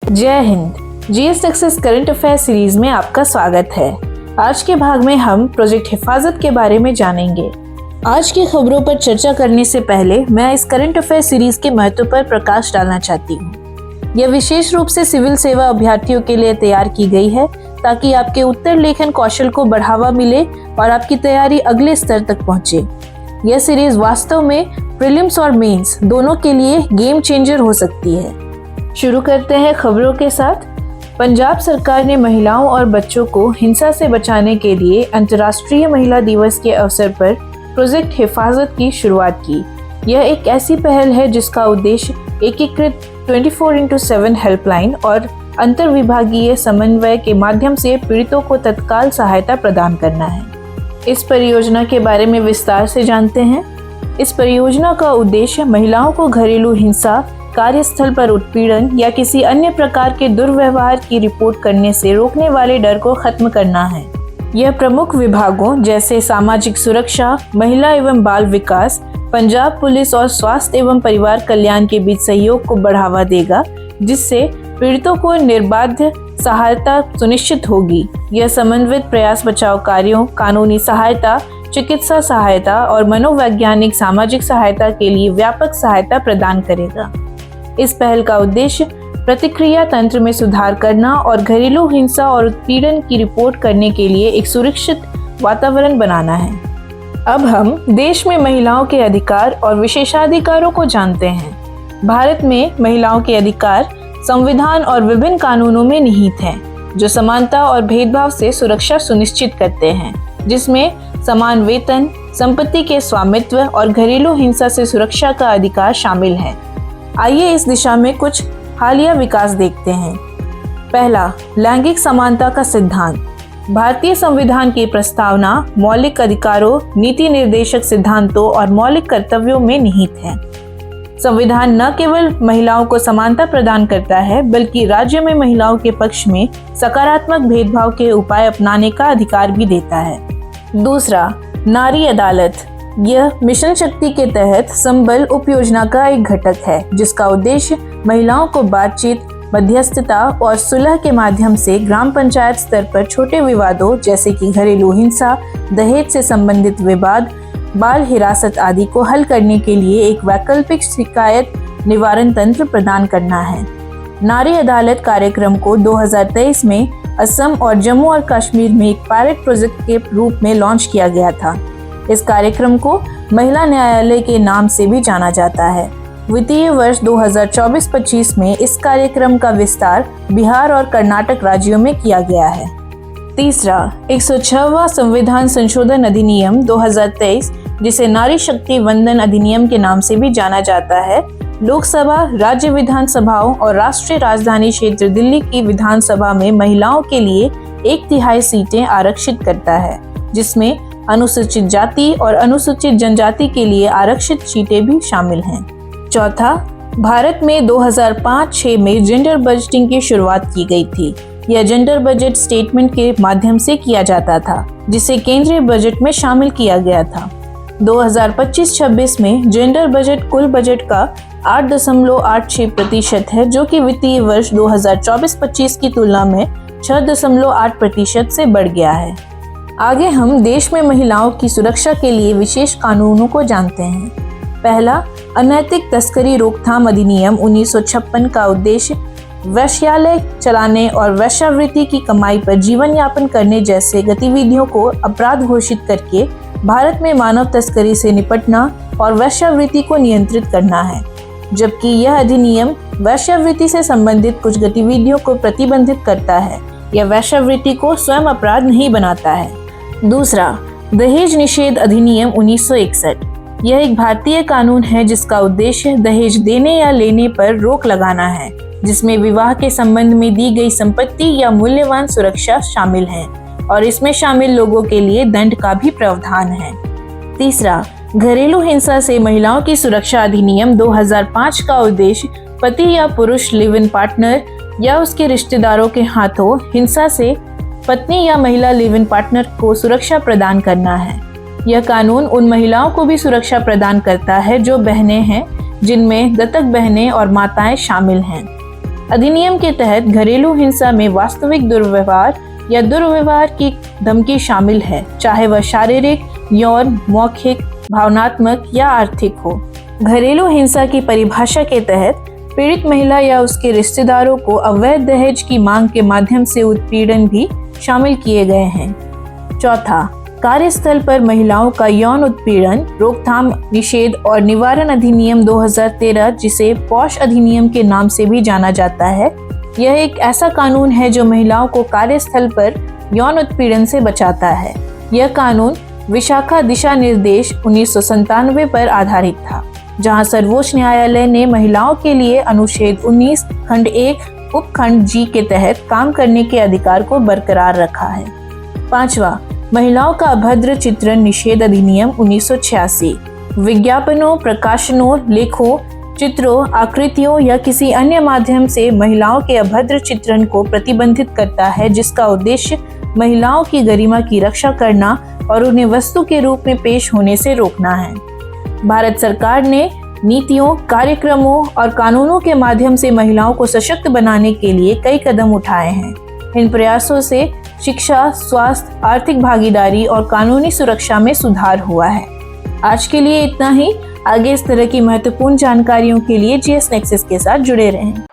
जय Hind. GS success current affair series में आपका स्वागत है। आज के भाग में हम प्रोजेक्ट हिफाजत के बारे में जानेंगे। आज की खबरों पर चर्चा करने से पहले मैं इस करंट अफेयर सीरीज के महत्व पर प्रकाश डालना चाहती हूँ। यह विशेष रूप से सिविल सेवा अभ्यर्थियों के लिए तैयार की गई है ताकि आपके उत्तर लेखन कौशल को बढ़ावा मिले और आपकी तैयारी अगले स्तर तक पहुँचे। यह सीरीज वास्तव में प्रीलिम्स और मेंस दोनों के लिए गेम चेंजर हो सकती है। शुरू करते हैं खबरों के साथ। पंजाब सरकार ने महिलाओं और बच्चों को हिंसा से बचाने के लिए अंतर्राष्ट्रीय महिला दिवस के अवसर पर प्रोजेक्ट हिफाजत की शुरुआत की। यह एक ऐसी पहल है जिसका उद्देश्य एकीकृत 24x7 हेल्पलाइन और अंतर विभागीय समन्वय के माध्यम से पीड़ितों को तत्काल सहायता प्रदान करना है। इस परियोजना के बारे में विस्तार से जानते हैं। इस परियोजना का उद्देश्य महिलाओं को घरेलू हिंसा, कार्यस्थल पर उत्पीड़न या किसी अन्य प्रकार के दुर्व्यवहार की रिपोर्ट करने से रोकने वाले डर को खत्म करना है। यह प्रमुख विभागों जैसे सामाजिक सुरक्षा, महिला एवं बाल विकास, पंजाब पुलिस और स्वास्थ्य एवं परिवार कल्याण के बीच सहयोग को बढ़ावा देगा, जिससे पीड़ितों को निर्बाध सहायता सुनिश्चित होगी। यह समन्वित प्रयास बचाव कार्यों, कानूनी सहायता, चिकित्सा सहायता और मनोवैज्ञानिक सामाजिक सहायता के लिए व्यापक सहायता प्रदान करेगा। इस पहल का उद्देश्य प्रतिक्रिया तंत्र में सुधार करना और घरेलू हिंसा और उत्पीड़न की रिपोर्ट करने के लिए एक सुरक्षित वातावरण बनाना है। अब हम देश में महिलाओं के अधिकार और विशेषाधिकारों को जानते हैं। भारत में महिलाओं के अधिकार संविधान और विभिन्न कानूनों में निहित हैं, जो समानता और भेदभाव से सुरक्षा सुनिश्चित करते हैं, जिसमें समान वेतन, संपत्ति के स्वामित्व और घरेलू हिंसा से सुरक्षा का अधिकार शामिल है। आइए इस दिशा में कुछ हालिया विकास देखते हैं। पहला, लैंगिक समानता का सिद्धांत। भारतीय संविधान की प्रस्तावना मौलिक अधिकारों, नीति निर्देशक सिद्धांतों और मौलिक कर्तव्यों में निहित है। संविधान न केवल महिलाओं को समानता प्रदान करता है, बल्कि राज्य में महिलाओं के पक्ष में सकारात्मक भेदभाव के उपाय अपनाने का अधिकार भी देता है। दूसरा, नारी अदालत। यह मिशन शक्ति के तहत संबल उपयोजना का एक घटक है, जिसका उद्देश्य महिलाओं को बातचीत, मध्यस्थता और सुलह के माध्यम से ग्राम पंचायत स्तर पर छोटे विवादों जैसे कि घरेलू हिंसा, दहेज से संबंधित विवाद, बाल हिरासत आदि को हल करने के लिए एक वैकल्पिक शिकायत निवारण तंत्र प्रदान करना है। नारी अदालत कार्यक्रम को 2023 में असम और जम्मू और कश्मीर में एक पायलट प्रोजेक्ट के रूप में लॉन्च किया गया था। इस कार्यक्रम को महिला न्यायालय के नाम से भी जाना जाता है। वित्तीय वर्ष 2024-25 में इस कार्यक्रम का विस्तार बिहार और कर्नाटक राज्यों में किया गया है। तीसरा, 106वां संविधान संशोधन अधिनियम 2023, जिसे नारी शक्ति वंदन अधिनियम के नाम से भी जाना जाता है, लोकसभा, राज्य विधानसभाओं और राष्ट्रीय राजधानी क्षेत्र दिल्ली की विधानसभा में महिलाओं के लिए 1/3 सीटें आरक्षित करता है, जिसमें अनुसूचित जाति और अनुसूचित जनजाति के लिए आरक्षित सीटें भी शामिल हैं। चौथा, भारत में 2005-6 में जेंडर बजटिंग की शुरुआत की गई थी। यह जेंडर बजट स्टेटमेंट के माध्यम से किया जाता था, जिसे केंद्रीय बजट में शामिल किया गया था। 2025-26 में जेंडर बजट कुल बजट का 8.86% है, जो कि वित्तीय वर्ष 2024-25 की तुलना में 6.8% से बढ़ गया है। आगे हम देश में महिलाओं की सुरक्षा के लिए विशेष कानूनों को जानते हैं। पहला, अनैतिक तस्करी रोकथाम अधिनियम 1956 का उद्देश्य वेश्यालय चलाने और वेश्यावृत्ति की कमाई पर जीवन यापन करने जैसे गतिविधियों को अपराध घोषित करके भारत में मानव तस्करी से निपटना और वेश्यावृत्ति को नियंत्रित करना है, जबकि यह अधिनियम वेश्यावृत्ति से संबंधित कुछ गतिविधियों को प्रतिबंधित करता है। यह वेश्यावृत्ति को स्वयं अपराध नहीं बनाता है। दूसरा, दहेज निषेध अधिनियम 1961। यह एक भारतीय कानून है जिसका उद्देश्य दहेज देने या लेने पर रोक लगाना है, जिसमें विवाह के संबंध में दी गई संपत्ति या मूल्यवान सुरक्षा शामिल है और इसमें शामिल लोगों के लिए दंड का भी प्रावधान है। तीसरा, घरेलू हिंसा से महिलाओं की सुरक्षा अधिनियम 2005 का उद्देश्य पति या पुरुष लिव इन पार्टनर या उसके रिश्तेदारों के हाथों हिंसा से पत्नी या महिला लिव इन पार्टनर को सुरक्षा प्रदान करना है। यह कानून उन महिलाओं को भी सुरक्षा प्रदान करता है जो बहनें हैं, जिनमें दत्तक बहनें और माताएं शामिल हैं। अधिनियम के तहत घरेलू हिंसा में वास्तविक दुर्व्यवहार या दुर्व्यवहार की धमकी शामिल है, चाहे वह शारीरिक, यौन, मौखिक, भावनात्मक या आर्थिक हो। घरेलू हिंसा की परिभाषा के तहत पीड़ित महिला या उसके रिश्तेदारों को अवैध दहेज की मांग के माध्यम से उत्पीड़न भी शामिल किए गए हैं। चौथा, कार्यस्थल पर महिलाओं का यौन उत्पीड़न रोकथाम, निषेध और निवारण अधिनियम 2013, जिसे पॉश अधिनियम के नाम से भी जाना जाता है। यह एक ऐसा कानून है जो महिलाओं को कार्यस्थल पर यौन उत्पीड़न से बचाता है। यह कानून विशाखा दिशा निर्देश 1997 पर आधारित था, जहां सर्वोच्च न्यायालय ने महिलाओं के लिए अनुच्छेद 19 खंड 1 उपखंड जी के तहत काम करने के अधिकार को बरकरार रखा है। पांचवा, महिलाओं का अभद्र चित्रण निषेध अधिनियम 1986 विज्ञापनों, प्रकाशनों, लेखों, चित्रों, आकृतियों या किसी अन्य माध्यम से महिलाओं के अभद्र चित्रण को प्रतिबंधित करता है, जिसका उद्देश्य महिलाओं की गरिमा की रक्षा करना और उन्हें वस्तु के रूप में पेश होने से रोकना है। भारत सरकार ने नीतियों, कार्यक्रमों और कानूनों के माध्यम से महिलाओं को सशक्त बनाने के लिए कई कदम उठाए हैं। इन प्रयासों से शिक्षा, स्वास्थ्य, आर्थिक भागीदारी और कानूनी सुरक्षा में सुधार हुआ है। आज के लिए इतना ही। आगे इस तरह की महत्वपूर्ण जानकारियों के लिए GS Nexus के साथ जुड़े रहें।